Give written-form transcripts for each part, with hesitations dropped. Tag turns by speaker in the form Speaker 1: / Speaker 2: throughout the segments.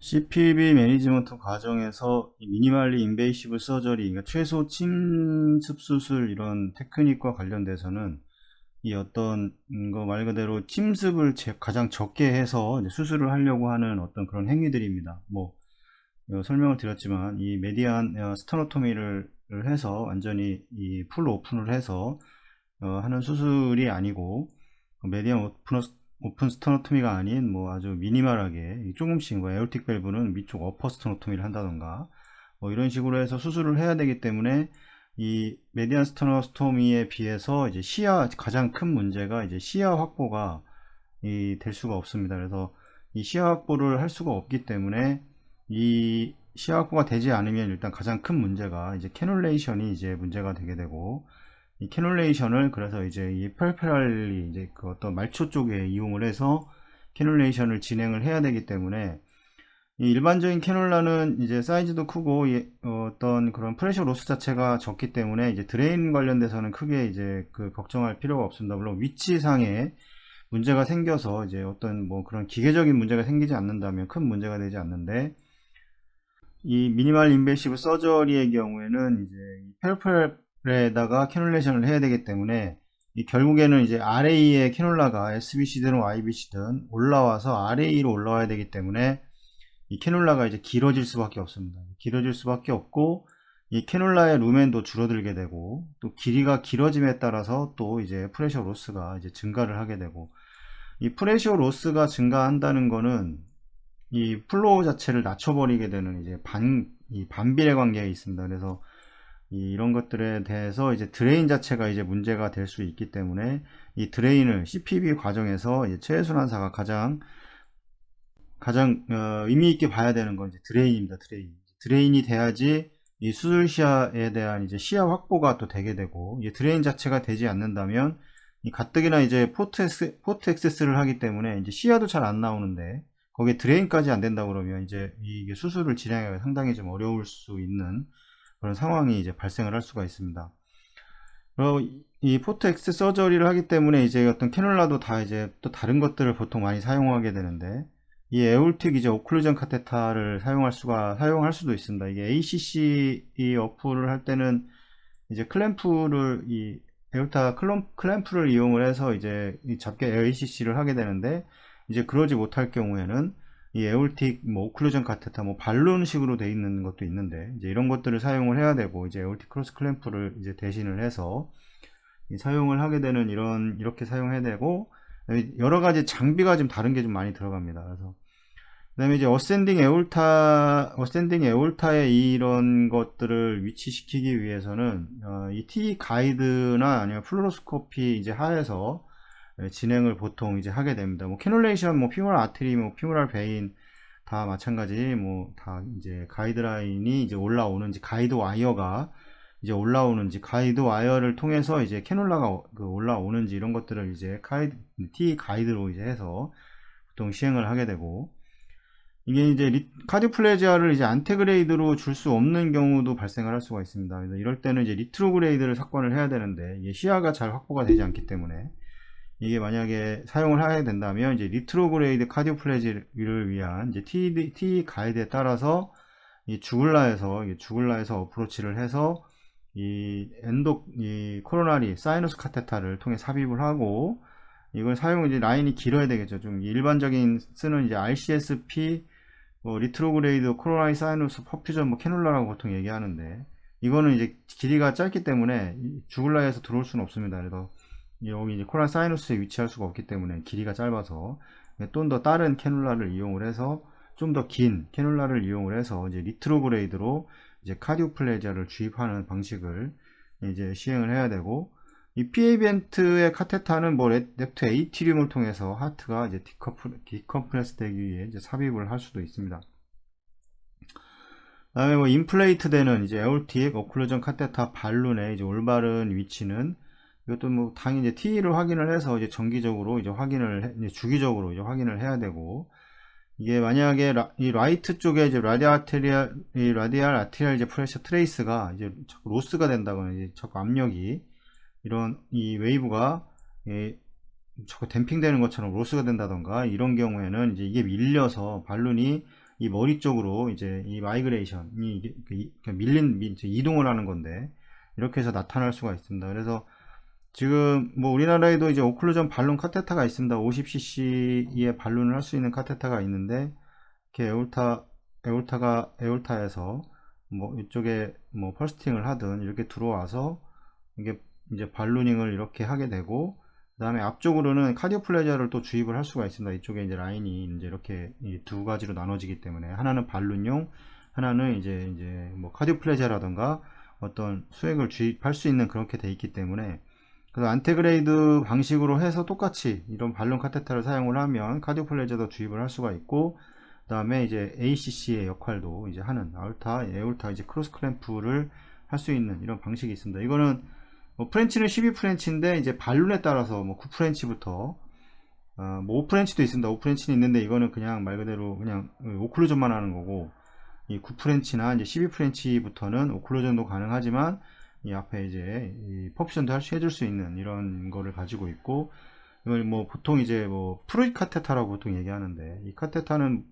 Speaker 1: CPB 매니지먼트 과정에서 이 미니멀리 인베이시브 서저리, 그러니까 최소 침습 수술 이런 테크닉과 관련돼서는 이 어떤 거 말 그대로 침습을 가장 적게 해서 이제 수술을 하려고 하는 어떤 그런 행위들입니다. 뭐 설명을 드렸지만 이 메디안 스터노토미를 해서 완전히 이 풀 오픈을 해서 하는 수술이 아니고 메디안 오픈 스터노토미가 아닌 뭐 아주 미니멀하게 조금씩 뭐 에어틱 밸브는 위쪽 어퍼 스터노토미를 한다던가 뭐 이런 식으로 해서 수술을 해야 되기 때문에 이 메디안 스터노토미에 비해서 이제 시야 가장 큰 문제가 이제 시야 확보가 될 수가 없습니다. 그래서 이 시야 확보를 할 수가 없기 때문에 이 시야 확보가 되지 않으면 일단 가장 큰 문제가 이제 캐놀레이션이 이제 문제가 되게 되고, 이 캐놀레이션을 그래서 이제 이 페리페럴리 이제 그 어떤 말초 쪽에 이용을 해서 캐놀레이션을 진행을 해야 되기 때문에 이 일반적인 캐놀라는 이제 사이즈도 크고 어떤 그런 프레셔 로스 자체가 적기 때문에 이제 드레인 관련돼서는 크게 이제 그 걱정할 필요가 없습니다. 물론 위치상에 문제가 생겨서 이제 어떤 뭐 그런 기계적인 문제가 생기지 않는다면 큰 문제가 되지 않는데, 이 미니멀 인베시브 서저리의 경우에는 이제 페리페럴에다가 캐놀레이션을 해야 되기 때문에 이 결국에는 이제 RA의 캐놀라가 SBC든 YBC든 올라와서 RA로 올라와야 되기 때문에 이 캐놀라가 이제 길어질 수밖에 없습니다. 길어질 수밖에 없고, 이 캐놀라의 루멘도 줄어들게 되고, 또 길이가 길어짐에 따라서 또 이제 프레셔 로스가 이제 증가를 하게 되고, 이 프레셔 로스가 증가한다는 거는 이 플로우 자체를 낮춰버리게 되는 이제 이 반비례 관계에 있습니다. 그래서 이런 것들에 대해서 이제 드레인 자체가 이제 문제가 될 수 있기 때문에 이 드레인을 CPB 과정에서 이제 최순환사가 가장 의미 있게 봐야 되는 건 이제 드레인입니다. 드레인이 돼야지 이 수술 시야에 대한 이제 시야 확보가 또 되게 되고, 이제 드레인 자체가 되지 않는다면 이 가뜩이나 이제 포트 액세스를 하기 때문에 이제 시야도 잘 안 나오는데 거기에 드레인까지 안 된다 그러면 이제 이게 수술을 진행하기가 상당히 좀 어려울 수 있는 그런 상황이 이제 발생을 할 수가 있습니다. 그리고 이 포트 액세스 서저리를 하기 때문에 이제 어떤 캐놀라도 다 이제 또 다른 것들을 보통 많이 사용하게 되는데, 이 에올틱 이제 오클루전 카테타를 사용할 수도 있습니다. 이게 ACC 이 어플을 할 때는 이제 이 에올타 클램프를 이용을 해서 이제 잡게 ACC를 하게 되는데, 이제 그러지 못할 경우에는 이 에올틱 뭐 오클루전 카테타 뭐 발론식으로 되어 있는 것도 있는데, 이제 이런 것들을 사용을 해야 되고, 이제 에올틱 크로스 클램프를 이제 대신을 해서 사용을 하게 되는 이렇게 사용해야 되고, 여러 가지 장비가 좀 다른 게 좀 많이 들어갑니다. 그래서 그다음에 이제 어센딩 에올타의 이런 것들을 위치시키기 위해서는 이 T 가이드나 아니면 플루로스코피 이제 하에서 진행을 보통 이제 하게 됩니다. 뭐 캐놀레이션, 뭐 피모랄 아트리, 뭐 피모랄 베인 다 마찬가지, 뭐 다 이제 가이드라인이 이제 올라오는지, 가이드 와이어가 이제 올라오는지, 가이드 와이어를 통해서 이제 캐놀라가 올라오는지, 이런 것들을 이제 T 가이드로 이제 해서 보통 시행을 하게 되고, 이게 이제 카디오플레지아를 이제 안테그레이드로 줄 수 없는 경우도 발생을 할 수가 있습니다. 그래서 이럴 때는 이제 리트로그레이드를 삭관을 해야 되는데, 이게 시야가 잘 확보가 되지 않기 때문에 이게 만약에 사용을 하게 된다면 이제 리트로그레이드 카디오플레지를 위한 이제 T 가이드에 따라서 이 주글라에서 어프로치를 해서 이 코로나리 사이너스 카테타를 통해 삽입을 하고, 이걸 이제 라인이 길어야 되겠죠. 좀 일반적인 쓰는 이제 RCSP 뭐 리트로그레이드 코로나리 사이너스 퍼퓨전 뭐 캐놀라라고 보통 얘기하는데, 이거는 이제 길이가 짧기 때문에 주글라에서 들어올 수는 없습니다. 그래서 여기 이제 코로나리 사이너스에 위치할 수가 없기 때문에 길이가 짧아서 좀 더 다른 캐놀라를 이용을 해서, 좀 더 긴 캐놀라를 이용을 해서 이제 리트로그레이드로 이제 카디오플레지아를 주입하는 방식을 이제 시행을 해야 되고, 이 PA벤트의 카테타는 뭐 랩트 에이티륨을 통해서 하트가 이제 디컴프레스 되기 위해 이제 삽입을 할 수도 있습니다. 다음에 뭐 인플레이트 되는 이제 에올틱 오클루전 카테타 발룬의 이제 올바른 위치는, 이것도 뭐 당연히 이제 T를 확인을 해서 이제 정기적으로 이제 주기적으로 이제 확인을 해야 되고, 이게 만약에 이 라이트 쪽에 이제 라디알 아트리얼 이제 프레셔 트레이스가 이제 자꾸 로스가 된다거나, 이제 자꾸 압력이 이런 이 웨이브가 자꾸 댐핑되는 것처럼 로스가 된다던가, 이런 경우에는 이제 이게 밀려서 발룬이 이 머리 쪽으로 이제 이 마이그레이션이 이제 이동을 하는 건데, 이렇게 해서 나타날 수가 있습니다. 그래서 지금 뭐 우리나라에도 이제 오클루전 발론 카테타가 있습니다. 50cc의 발론을 할 수 있는 카테타가 있는데, 이렇게 에올타에서 뭐 이쪽에 뭐 펄스팅을 하든 이렇게 들어와서 이게 이제 발로닝을 이렇게 하게 되고, 그 다음에 앞쪽으로는 카디오 플레저를 또 주입을 할 수가 있습니다. 이쪽에 이제 라인이 이제 이렇게 이 두 가지로 나눠지기 때문에, 하나는 발론용, 하나는 이제 뭐 카디오 플레저라던가 어떤 수액을 주입할 수 있는 그렇게 돼 있기 때문에, 그래서 안테그레이드 방식으로 해서 똑같이 이런 발론 카테타를 사용을 하면 카디오 플레저도 주입을 할 수가 있고, 그 다음에 이제 ACC의 역할도 이제 하는 에올타 이제 크로스 클램프를 할 수 있는 이런 방식이 있습니다. 이거는 뭐 프렌치는 12프렌치인데 이제 발론에 따라서 뭐 9프렌치부터 뭐 5프렌치도 있습니다. 5프렌치는 있는데 이거는 그냥 말 그대로 그냥 오클루전만 하는 거고, 이 9프렌치나 이제 12프렌치부터는 오클루전도 가능하지만 이 앞에 이제 이 퍼피션도 해줄 수 있는 이런 거를 가지고 있고, 이걸 뭐 보통 이제 뭐 프루잇 카테타라고 보통 얘기하는데, 이 카테타는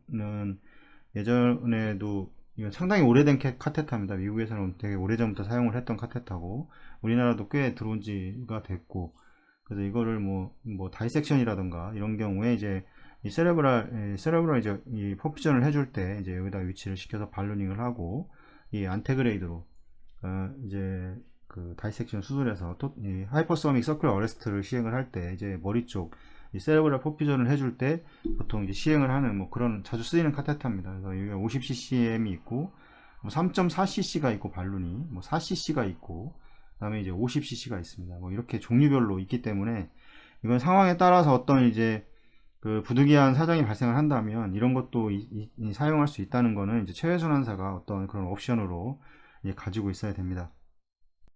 Speaker 1: 예전에도 이건 상당히 오래된 카테타입니다. 미국에서는 되게 오래전부터 사용을 했던 카테타고, 우리나라도 꽤 들어온 지가 됐고, 그래서 이거를 뭐 다이섹션이라던가 이런 경우에 이제 이 세레브랄 이제 이 퍼피전을 해줄 때 이제 여기다 위치를 시켜서 발로닝을 하고, 이 안테그레이드로 이제 그 다이섹션 수술에서 또 이 하이퍼소닉 서클 어레스트를 시행을 할 때 이제 머리 쪽 이 세레브랄 퍼피전을 해줄 때 보통 이제 시행을 하는 뭐 그런 자주 쓰이는 카테타입니다. 그래서 여기 50ccm이 있고, 뭐 3.4cc가 있고, 발룬이 뭐 4cc가 있고, 그다음에 이제 50cc가 있습니다. 뭐 이렇게 종류별로 있기 때문에, 이건 상황에 따라서 어떤 이제 그 부득이한 사정이 발생을 한다면 이런 것도 사용할 수 있다는 거는 이제 체외순환사가 어떤 그런 옵션으로 가지고 있어야 됩니다.